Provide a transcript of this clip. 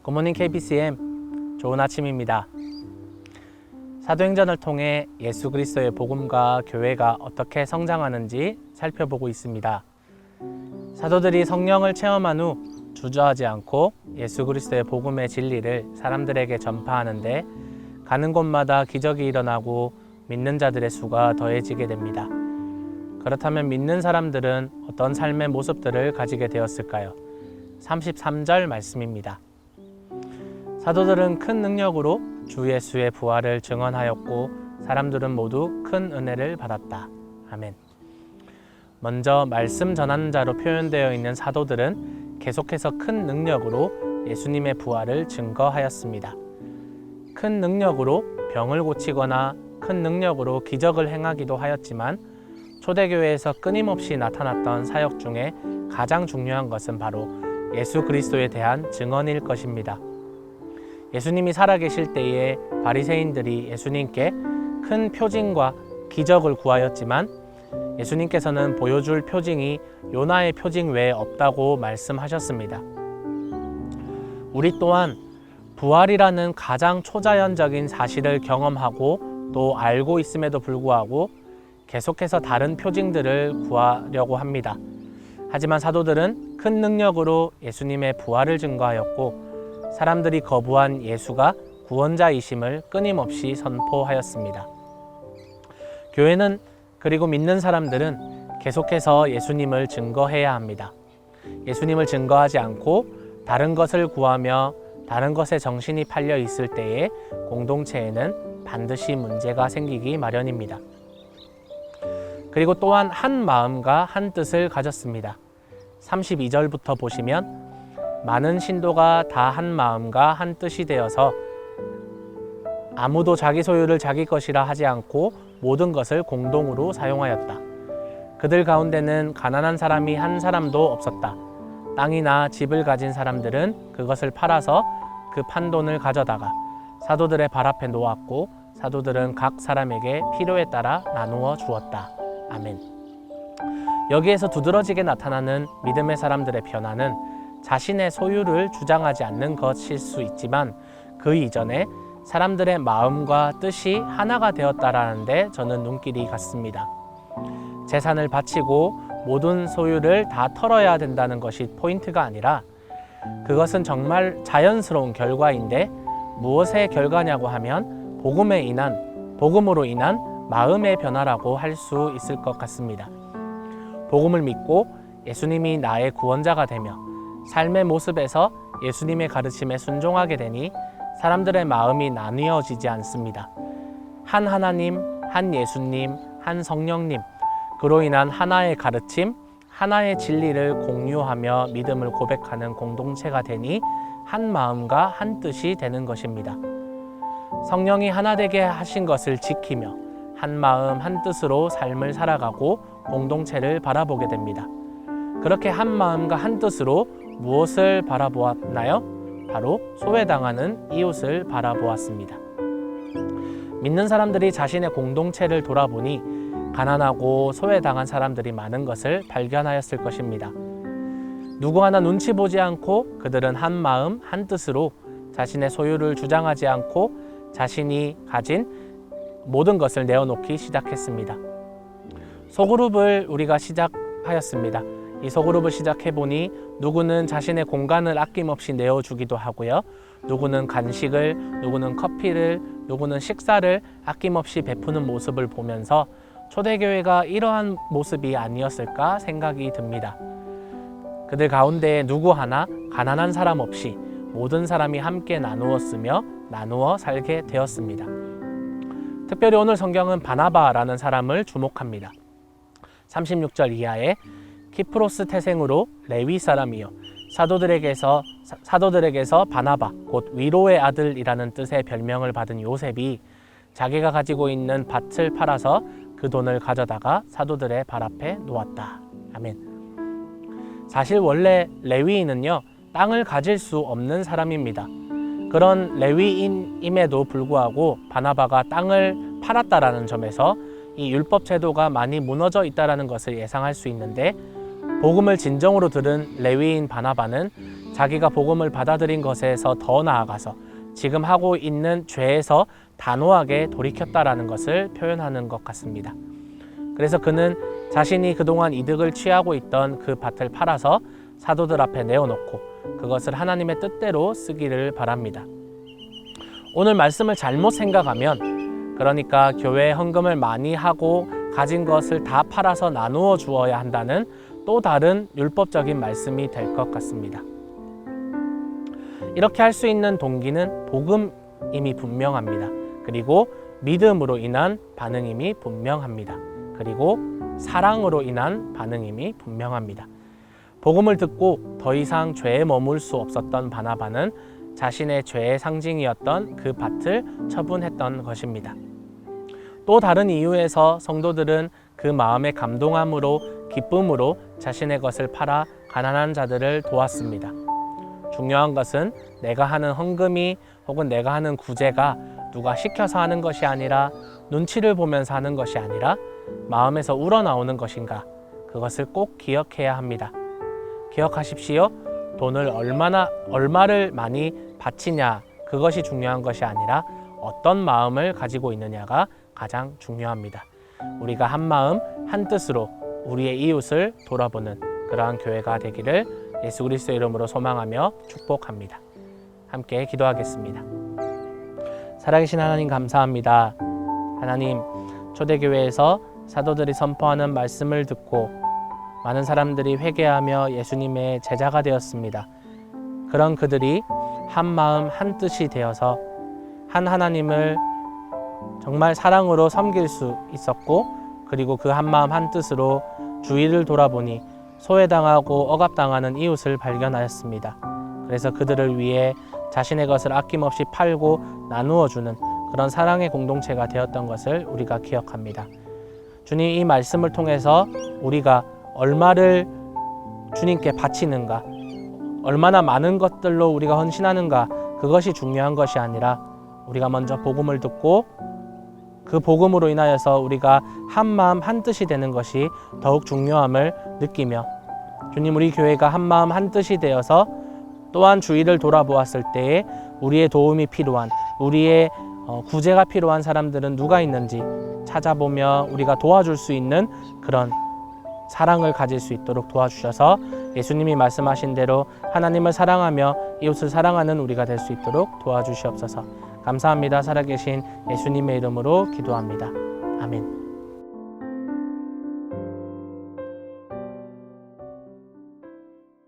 굿모닝 KBCM, 좋은 아침입니다. 사도행전을 통해 예수 그리스도의 복음과 교회가 어떻게 성장하는지 살펴보고 있습니다. 사도들이 성령을 체험한 후 주저하지 않고 예수 그리스도의 복음의 진리를 사람들에게 전파하는데 가는 곳마다 기적이 일어나고 믿는 자들의 수가 더해지게 됩니다. 그렇다면 믿는 사람들은 어떤 삶의 모습들을 가지게 되었을까요? 33절 말씀입니다. 사도들은 큰 능력으로 주 예수의 부활을 증언하였고 사람들은 모두 큰 은혜를 받았다. 아멘. 먼저 말씀 전하는 자로 표현되어 있는 사도들은 계속해서 큰 능력으로 예수님의 부활을 증거하였습니다. 큰 능력으로 병을 고치거나 큰 능력으로 기적을 행하기도 하였지만 초대교회에서 끊임없이 나타났던 사역 중에 가장 중요한 것은 바로 예수 그리스도에 대한 증언일 것입니다. 예수님이 살아계실 때에 바리새인들이 예수님께 큰 표징과 기적을 구하였지만 예수님께서는 보여줄 표징이 요나의 표징 외에 없다고 말씀하셨습니다. 우리 또한 부활이라는 가장 초자연적인 사실을 경험하고 또 알고 있음에도 불구하고 계속해서 다른 표징들을 구하려고 합니다. 하지만 사도들은 큰 능력으로 예수님의 부활을 증거하였고 사람들이 거부한 예수가 구원자이심을 끊임없이 선포하였습니다. 교회는 그리고 믿는 사람들은 계속해서 예수님을 증거해야 합니다. 예수님을 증거하지 않고 다른 것을 구하며 다른 것에 정신이 팔려 있을 때에 공동체에는 반드시 문제가 생기기 마련입니다. 그리고 또한 한 마음과 한 뜻을 가졌습니다. 32절부터 보시면 많은 신도가 다 한 마음과 한 뜻이 되어서 아무도 자기 소유를 자기 것이라 하지 않고 모든 것을 공동으로 사용하였다. 그들 가운데는 가난한 사람이 한 사람도 없었다. 땅이나 집을 가진 사람들은 그것을 팔아서 그 판돈을 가져다가 사도들의 발 앞에 놓았고 사도들은 각 사람에게 필요에 따라 나누어 주었다. 아멘. 여기에서 두드러지게 나타나는 믿음의 사람들의 변화는 자신의 소유를 주장하지 않는 것일 수 있지만 그 이전에 사람들의 마음과 뜻이 하나가 되었다라는 데 저는 눈길이 갔습니다. 재산을 바치고 모든 소유를 다 털어야 된다는 것이 포인트가 아니라 그것은 정말 자연스러운 결과인데 무엇의 결과냐고 하면 복음으로 인한 마음의 변화라고 할 수 있을 것 같습니다. 복음을 믿고 예수님이 나의 구원자가 되며 삶의 모습에서 예수님의 가르침에 순종하게 되니 사람들의 마음이 나뉘어지지 않습니다. 한 하나님, 한 예수님, 한 성령님, 그로 인한 하나의 가르침, 하나의 진리를 공유하며 믿음을 고백하는 공동체가 되니 한 마음과 한 뜻이 되는 것입니다. 성령이 하나 되게 하신 것을 지키며 한 마음 한 뜻으로 삶을 살아가고 공동체를 바라보게 됩니다. 그렇게 한 마음과 한 뜻으로 무엇을 바라보았나요? 바로 소외당하는 이웃을 바라보았습니다. 믿는 사람들이 자신의 공동체를 돌아보니 가난하고 소외당한 사람들이 많은 것을 발견하였을 것입니다. 누구 하나 눈치 보지 않고 그들은 한 마음 한 뜻으로 자신의 소유를 주장하지 않고 자신이 가진 모든 것을 내어놓기 시작했습니다. 소그룹을 우리가 시작하였습니다. 이 소그룹을 시작해보니 누구는 자신의 공간을 아낌없이 내어주기도 하고요. 누구는 간식을, 누구는 커피를, 누구는 식사를 아낌없이 베푸는 모습을 보면서 초대교회가 이러한 모습이 아니었을까 생각이 듭니다. 그들 가운데 누구 하나 가난한 사람 없이 모든 사람이 함께 나누었으며 나누어 살게 되었습니다. 특별히 오늘 성경은 바나바라는 사람을 주목합니다. 36절 이하에 키프로스 태생으로 레위 사람이요 사도들에게서 바나바 곧 위로의 아들이라는 뜻의 별명을 받은 요셉이 자기가 가지고 있는 밭을 팔아서 그 그 돈을 가져다가 사도들의 발 앞에 놓았다. 아멘. 사실 원래 레위인은요, 땅을 가질 수 없는 사람입니다. 그런 레위인임에도 불구하고 바나바가 땅을 팔았다라는 점에서 이 율법 제도가 많이 무너져 있다는 것을 예상할 수 있는데, 복음을 진정으로 들은 레위인 바나바는 자기가 복음을 받아들인 것에서 더 나아가서 지금 하고 있는 죄에서 단호하게 돌이켰다라는 것을 표현하는 것 같습니다. 그래서 그는 자신이 그동안 이득을 취하고 있던 그 밭을 팔아서 사도들 앞에 내어놓고 그것을 하나님의 뜻대로 쓰기를 바랍니다. 오늘 말씀을 잘못 생각하면, 그러니까 교회에 헌금을 많이 하고 가진 것을 다 팔아서 나누어 주어야 한다는 또 다른 율법적인 말씀이 될 것 같습니다. 이렇게 할 수 있는 동기는 복음임이 분명합니다. 그리고 믿음으로 인한 반응임이 분명합니다. 그리고 사랑으로 인한 반응임이 분명합니다. 복음을 듣고 더 이상 죄에 머물 수 없었던 바나바는 자신의 죄의 상징이었던 그 밭을 처분했던 것입니다. 또 다른 이유에서 성도들은 그 마음의 감동함으로, 기쁨으로 자신의 것을 팔아 가난한 자들을 도왔습니다. 중요한 것은 내가 하는 헌금이 혹은 내가 하는 구제가 누가 시켜서 하는 것이 아니라, 눈치를 보면서 하는 것이 아니라 마음에서 우러나오는 것인가, 그것을 꼭 기억해야 합니다. 기억하십시오. 돈을 얼마를 많이 바치냐, 그것이 중요한 것이 아니라 어떤 마음을 가지고 있느냐가 가장 중요합니다. 우리가 한 마음 한 뜻으로 우리의 이웃을 돌아보는 그러한 교회가 되기를 예수 그리스도의 이름으로 소망하며 축복합니다. 함께 기도하겠습니다. 살아계신 하나님, 감사합니다. 하나님, 초대교회에서 사도들이 선포하는 말씀을 듣고 많은 사람들이 회개하며 예수님의 제자가 되었습니다. 그런 그들이 한 마음 한 뜻이 되어서 한 하나님을 정말 사랑으로 섬길 수 있었고, 그리고 그 한 마음 한 뜻으로 주위를 돌아보니 소외당하고 억압당하는 이웃을 발견하였습니다. 그래서 그들을 위해 자신의 것을 아낌없이 팔고 나누어 주는 그런 사랑의 공동체가 되었던 것을 우리가 기억합니다. 주님, 이 말씀을 통해서 우리가 얼마를 주님께 바치는가, 얼마나 많은 것들로 우리가 헌신하는가, 그것이 중요한 것이 아니라 우리가 먼저 복음을 듣고 그 복음으로 인하여서 우리가 한 마음 한 뜻이 되는 것이 더욱 중요함을 느끼며, 주님, 우리 교회가 한 마음 한 뜻이 되어서 또한 주위를 돌아보았을 때에 우리의 도움이 필요한, 우리의 구제가 필요한 사람들은 누가 있는지 찾아보며 우리가 도와줄 수 있는 그런 사랑을 가질 수 있도록 도와주셔서 예수님이 말씀하신 대로 하나님을 사랑하며 이웃을 사랑하는 우리가 될 수 있도록 도와주시옵소서. 감사합니다. 살아계신 예수님의 이름으로 기도합니다. 아멘.